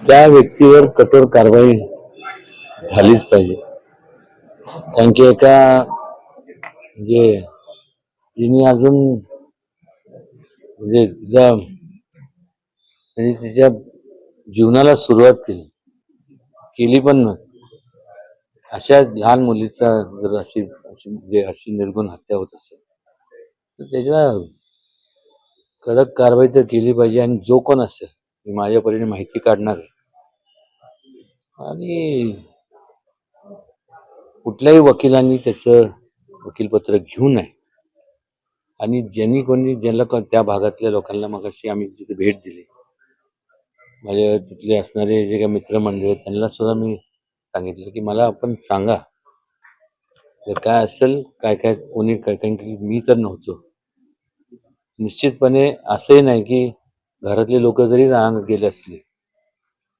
त्या व्यक्तीवर कठोर कारवाई झालीच पाहिजे. कारण की एका म्हणजे तिने अजून म्हणजे तिच्या जीवनाला सुरुवात केली पण नाही. अशा लहान मुलीचा जर अशी निर्गुण हत्या होत असेल तर त्याच्या कडक कारवाई तर केली पाहिजे. आणि जो कोण असेल मी माझ्या परीने माहिती काढणार आहे. आणि कुठल्याही वकिलांनी त्याचं वकीलपत्र घेऊ नये. आणि ज्याला त्या भागातल्या लोकांना मगाशी आम्ही तिथे भेट दिली, माझ्या तिथले असणारे जे काही मित्रमंडळ त्यांना सुद्धा मी सांगितलं की मला आपण सांगा जर काय असेल काय कोणी कारण की मी तर नव्हतो. निश्चितपणे असंही नाही की घरातले लोक जरी रानात गेले असले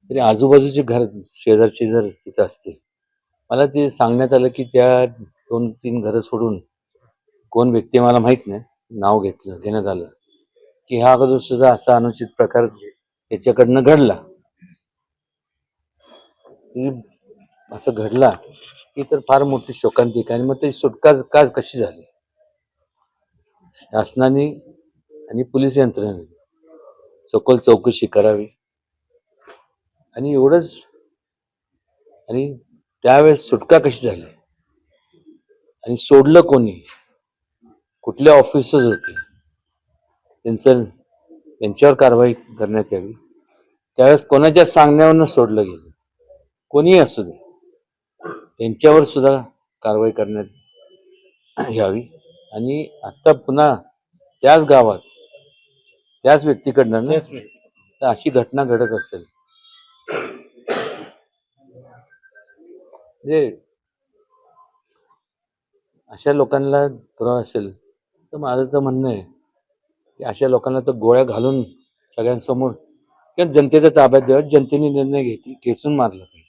तरी आजूबाजूचे शेजारचे जर तिथं असतील, मला ते सांगण्यात आलं की त्या 2-3 घरं सोडून कोण व्यक्ती मला माहित नाही, नाव घेण्यात आलं की हा अगोदर सुद्धा असा अनुचित प्रकार त्याच्याकडनं घडला. असं घडला की तर फार मोठी शोकांतिका. आणि मग ते सुटका कशी झाली, शासनाने आणि पोलीस यंत्रणेने सखोल चौकशी करावी. आणि एवढंच. आणि त्यावेळेस सुटका कशी झाली आणि सोडलं कोणी, कुठले ऑफिसर्स होते, त्यांच्यावर कारवाई करण्यात यावी. त्यावेळेस कोणाच्या सांगण्यावरनं सोडलं गेलं, कोणीही असू दे, त्यांच्यावर सुद्धा कारवाई करण्यात यावी. आणि आता पुन्हा त्याच गावात त्याच व्यक्तीकडनं तर अशी घटना घडत असेल म्हणजे अशा लोकांना पुरावा असेल तर माझं तर म्हणणं आहे की अशा लोकांना तर गोळ्या घालून सगळ्यांसमोर किंवा जनतेच्या ताब्यात द्याव्यात. जनतेने निर्णय घेसून मारला पाहिजे.